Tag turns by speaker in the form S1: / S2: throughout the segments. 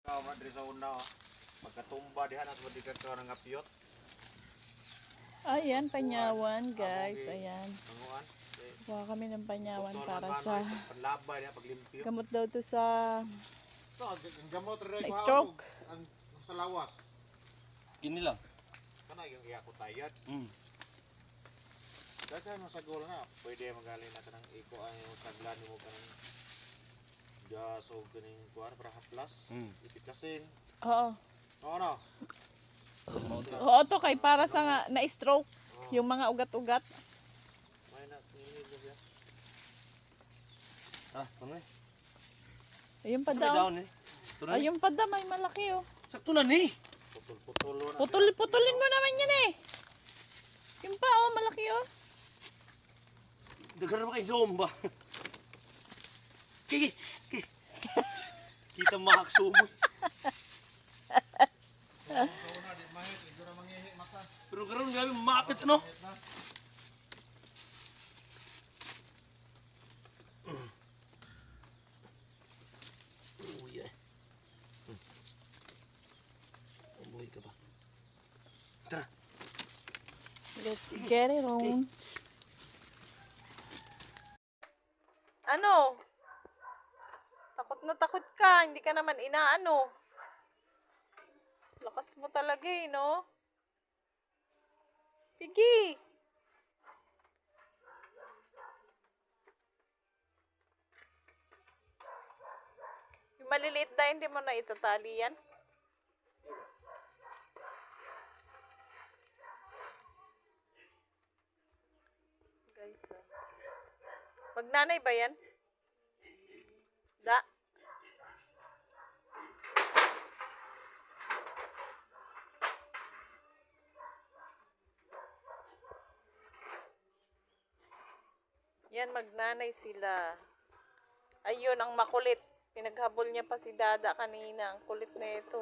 S1: Diri sa una, pagkatumba diha na sa dikan ka ng apiyot.
S2: Ayan, panyawan guys. Ayan.
S1: Nanguan.
S2: Kuha kami ng panyawan para sa
S1: panlabay na paglimpyo.
S2: gamot daw to sa
S1: So, ang gamot rin
S2: na stroke.
S1: ang sa lawas.
S3: Gini lang.
S1: Kana yung iya ko tayad. Daghan mo sa goal na, pwede magaling na kanang iko ang saglan mo kanang gas o kaning kuan para haplas. Ipitasin.
S2: Oo.
S1: Oo no.
S2: Oo, to kay para sa nga na-stroke. Yung mga ugat-ugat.
S1: May na nilid na siya.
S3: Tunay.
S2: Ayun pa
S3: Sa
S2: daw.
S3: down eh. Tunay.
S2: Ayun pa daw, may malaki oh.
S3: Sakto na ni.
S1: Putol-putol na.
S2: Putulin mo naman yan eh. Yung pa oh, malaki oh.
S3: Dagan naman kay zomba. Kiki. Kita mahak sumoy. Pero karon gabi mapit no. Uy eh. Umuwi ka ba? Tara.
S2: Let's get it on. Ano? Takot na takot ka. Hindi ka naman inaano. Lakas mo talaga eh, no? Sige. Yung maliliit na hindi mo na itatali yan. Guys, magnanay ba yan? Da. Yan, magnanay sila. Ayun, ang makulit. Pinaghabol niya pa si Dada kanina. Ang kulit na ito.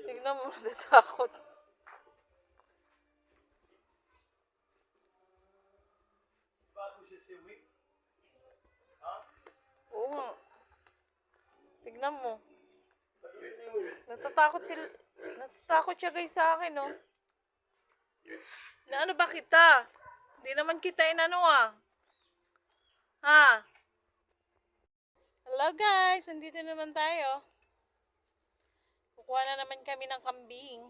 S2: Tignan mo, natatakot. Oo. Tignan mo. Natatakot siya guys sa akin, no? Na ano ba kita? Hindi naman kita inano ah. Ha? Hello guys, nandito naman tayo. Kukuha na naman kami ng kambing.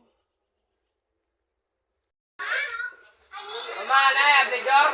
S3: Mama na, Abdegor.